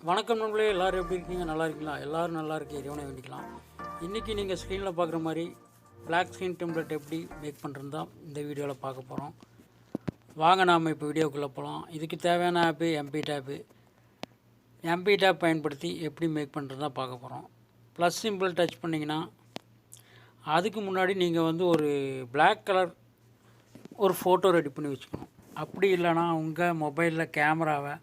வணக்கம் நண்பர்களே, எல்லோரும் எப்படி இருக்கீங்க? நல்லா இருக்கீங்களா? எல்லோரும் நல்லா இருக்கு, இறைவனை வேண்டிக்கலாம். இன்றைக்கி நீங்கள் ஸ்க்ரீனில் பார்க்குற மாதிரி பிளாக் ஸ்க்ரீன் டெம்ப்ளேட் எப்படி மேக் பண்ணுறது தான் இந்த வீடியோவில் பார்க்க போகிறோம். வாங்க நாம் இப்போ வீடியோக்குள்ளே போகலாம். இதுக்கு தேவையான ஆப்பு Mbit ஆப்பு. Mbit ஆப் பயன்படுத்தி எப்படி மேக் பண்ணுறது தான் பார்க்க போகிறோம். ப்ளஸ் சிம்பிள் டச் பண்ணிங்கன்னா அதுக்கு முன்னாடி நீங்கள் ஒரு பிளாக் கலர் ஒரு ஃபோட்டோ ரெடி பண்ணி வச்சுக்கணும். அப்படி இல்லைனா உங்கள் மொபைலில் கேமராவை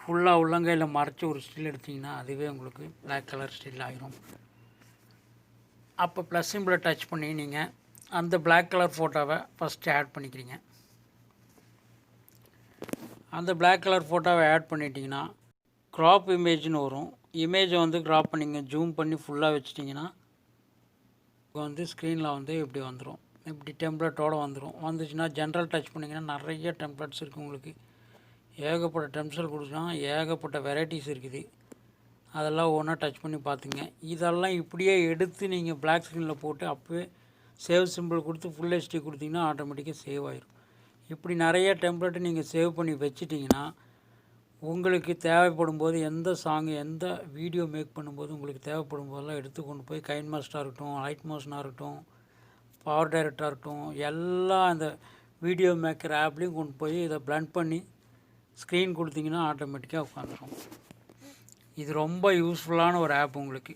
ஃபுல்லாக உள்ளங்கையில் மறைச்சி ஒரு ஸ்டில் எடுத்திங்கன்னா அதுவே உங்களுக்கு பிளாக் கலர் ஸ்டில் ஆகிரும். அப்போ ப்ளஸ் சிம்பிளை டச் பண்ணி நீங்கள் அந்த பிளாக் கலர் ஃபோட்டோவை ஃபஸ்ட்டு ஆட் பண்ணிக்கிறீங்க. அந்த பிளாக் கலர் ஃபோட்டோவை ஆட் பண்ணிட்டீங்கன்னா க்ராப் இமேஜ்னு வரும். இமேஜை க்ராப் பண்ணிங்க, ஜூம் பண்ணி ஃபுல்லாக வச்சிட்டிங்கன்னா ஸ்க்ரீனில் இப்படி வந்துடும். இப்படி டெம்ப்ளேட்டோடு வந்துச்சுன்னா ஜென்ரல் டச் பண்ணிங்கன்னா நிறைய டெம்ப்ளேட்ஸ் இருக்குது. உங்களுக்கு ஏகப்பட்ட டெம்ப்ளேட் கொடுத்தா ஏகப்பட்ட வெரைட்டிஸ் இருக்குது. அதெல்லாம் ஒவ்வொன்றா டச் பண்ணி பார்த்துங்க. இதெல்லாம் இப்படியே எடுத்து நீங்கள் பிளாக் ஸ்க்ரீனில் போட்டு அப்போவே சேவ் சிம்பிள் கொடுத்து ஃபுல் ஹெச்டி கொடுத்தீங்கன்னா ஆட்டோமேட்டிக்காக சேவ் ஆகிடும். இப்படி நிறைய டெம்ப்ளேட்டு நீங்கள் சேவ் பண்ணி வச்சிட்டிங்கன்னா உங்களுக்கு தேவைப்படும் போது எந்த சாங்கு எந்த வீடியோ மேக் பண்ணும்போது உங்களுக்கு தேவைப்படும் போதெல்லாம் எடுத்து கொண்டு போய் கைன் மாஸ்டராக இருக்கட்டும், லைட் மோஷனாக இருக்கட்டும், பவர் டைரக்டாக இருக்கட்டும், எல்லாம் அந்த வீடியோ மேக்கர் ஆப்லேயும் கொண்டு போய் இதை பிளண்ட் பண்ணி ஸ்க்ரீன் கொடுத்தீங்கன்னா ஆட்டோமேட்டிக்காக உட்காந்துரும். இது ரொம்ப யூஸ்ஃபுல்லான ஒரு ஆப். உங்களுக்கு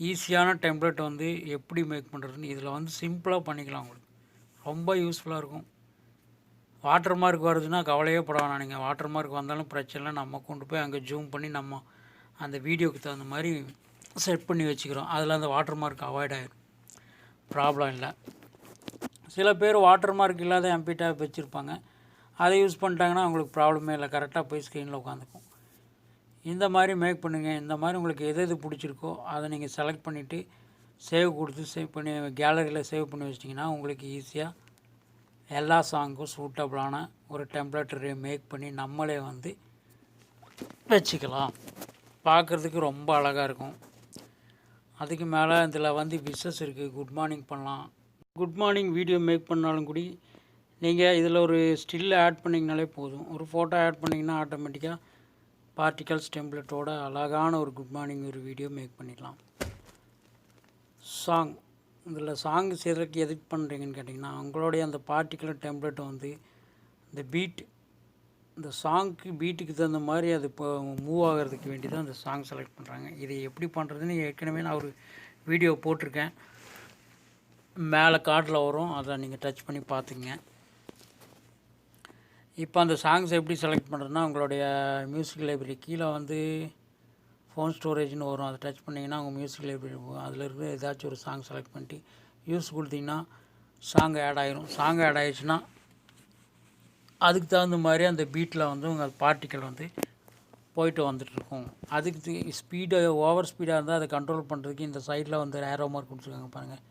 ஈஸியான டெம்ப்ளேட் எப்படி மேக் பண்ணுறதுன்னு இதில் சிம்பிளாக பண்ணிக்கலாம். உங்களுக்கு ரொம்ப யூஸ்ஃபுல்லாக இருக்கும். வாட்டர் மார்க் வருதுன்னா கவலையே பட வேணாம். நீங்கள் வாட்டர் மார்க் வந்தாலும் பிரச்சனை இல்லை, நம்ம கொண்டு போய் அங்கே ஜூம் பண்ணி நம்ம அந்த வீடியோக்கு தகுந்த மாதிரி செட் பண்ணி வச்சுக்கிறோம். அதில் அந்த வாட்டர் மார்க் அவாய்ட் ஆகிடும், ப்ராப்ளம் இல்லை. சில பேர் வாட்டர் மார்க் இல்லாத Mbit ஆப் வச்சுருப்பாங்க. அதை யூஸ் பண்ணிட்டாங்கன்னா அவங்களுக்கு ப்ராப்ளமே இல்லை, கரெக்டாக போய் ஸ்க்ரீனில் உட்காந்துக்கும். இந்த மாதிரி மேக் பண்ணுங்கள். இந்த மாதிரி உங்களுக்கு எது பிடிச்சிருக்கோ அதை நீங்கள் செலக்ட் பண்ணிவிட்டு சேவ் கொடுத்து சேவ் பண்ணி கேலரியில் சேவ் பண்ணி வச்சிட்டிங்கன்னா உங்களுக்கு ஈஸியாக எல்லா சாங்கும் சூட்டபிளான ஒரு டெம்ப்ளேட்டரை மேக் பண்ணி நம்மளே வச்சுக்கலாம். பார்க்குறதுக்கு ரொம்ப அழகாக இருக்கும். அதுக்கு மேலே இதில் விஷஸ் இருக்குது. குட் மார்னிங் பண்ணலாம். குட் மார்னிங் வீடியோ மேக் பண்ணாலும் கூட நீங்கள் இதில் ஒரு ஸ்டில் ஆட் பண்ணிங்கனாலே போதும். ஒரு ஃபோட்டோ ஆட் பண்ணிங்கன்னா ஆட்டோமேட்டிக்காக பார்ட்டிகல்ஸ் டெம்ப்ளேட்டோட அழகான ஒரு குட் மார்னிங் ஒரு வீடியோ மேக் பண்ணிடலாம். சாங் இதில் சாங் செய்கிறதுக்கு எதுக்கு பண்ணுறீங்கன்னு கேட்டிங்கன்னா உங்களுடைய அந்த பார்ட்டிகுலர் டெம்ப்ளேட்டை இந்த பீட் இந்த சாங்க்கு பீட்டுக்கு தகுந்த மாதிரி அது இப்போ மூவ் ஆகிறதுக்கு வேண்டி தான் அந்த சாங் செலக்ட் பண்ணுறாங்க. இதை எப்படி பண்ணுறதுன்னு ஏற்கனவே நான் ஒரு வீடியோ போட்டிருக்கேன். மேலே கார்டில் வரும், அதை நீங்கள் டச் பண்ணி பார்த்துங்க. இப்போ அந்த சாங்ஸ் எப்படி செலக்ட் பண்ணுறதுன்னா உங்களுடைய மியூசிக் லைப்ரரி கீழே ஃபோன் ஸ்டோரேஜ்னு வரும். அதை டச் பண்ணிங்கன்னா உங்கள் மியூசிக் லைப்ரரி போகும். அதில் இருக்கிற ஏதாச்சும் ஒரு சாங் செலக்ட் பண்ணிட்டு யூஸ் கொடுத்திங்கன்னா சாங் ஆட் ஆகிரும். சாங் ஆட் ஆகிடுச்சுன்னா அதுக்கு தகுந்த மாதிரி அந்த பீட்டில் உங்கள் பார்ட்டிக்கல் போயிட்டு வந்துட்டுருக்கும். அதுக்கு ஸ்பீடு ஓவர் ஸ்பீடாக இருந்தால் அதை கண்ட்ரோல் பண்ணுறதுக்கு இந்த சைடில் ஏரோ மார்க் கொடுத்துருக்காங்க பாருங்கள்.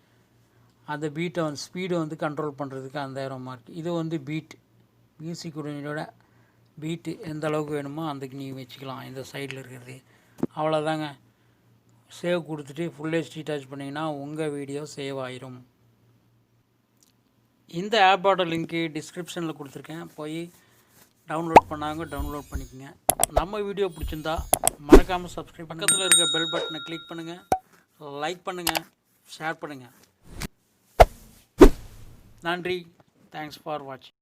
அந்த பீட்டை ஸ்பீடை கண்ட்ரோல் பண்ணுறதுக்கு அந்த ஏரோ மார்க். இது பீட் மியூசிக் உடனோட பீட்டு எந்த அளவுக்கு வேணுமோ அதுக்கு நீங்கள் வச்சுக்கலாம். இந்த சைடில் இருக்கிறது அவ்வளோதாங்க. சேவ் கொடுத்துட்டு ஃபுல் ஹெச்டி டச் பண்ணிங்கன்னா உங்கள் வீடியோ சேவ் ஆயிரும். இந்த ஆப்போட லிங்க்கு டிஸ்கிரிப்ஷனில் கொடுத்துருக்கேன். போய் டவுன்லோட் டவுன்லோட் பண்ணிக்கோங்க. நம்ம வீடியோ பிடிச்சிருந்தா மறக்காமல் சப்ஸ்கிரைப், பக்கத்தில் இருக்க பெல் பட்டனை கிளிக் பண்ணுங்கள், லைக் பண்ணுங்கள், ஷேர் பண்ணுங்கள். நன்றி. தேங்க்ஸ் ஃபார் வாட்சிங்.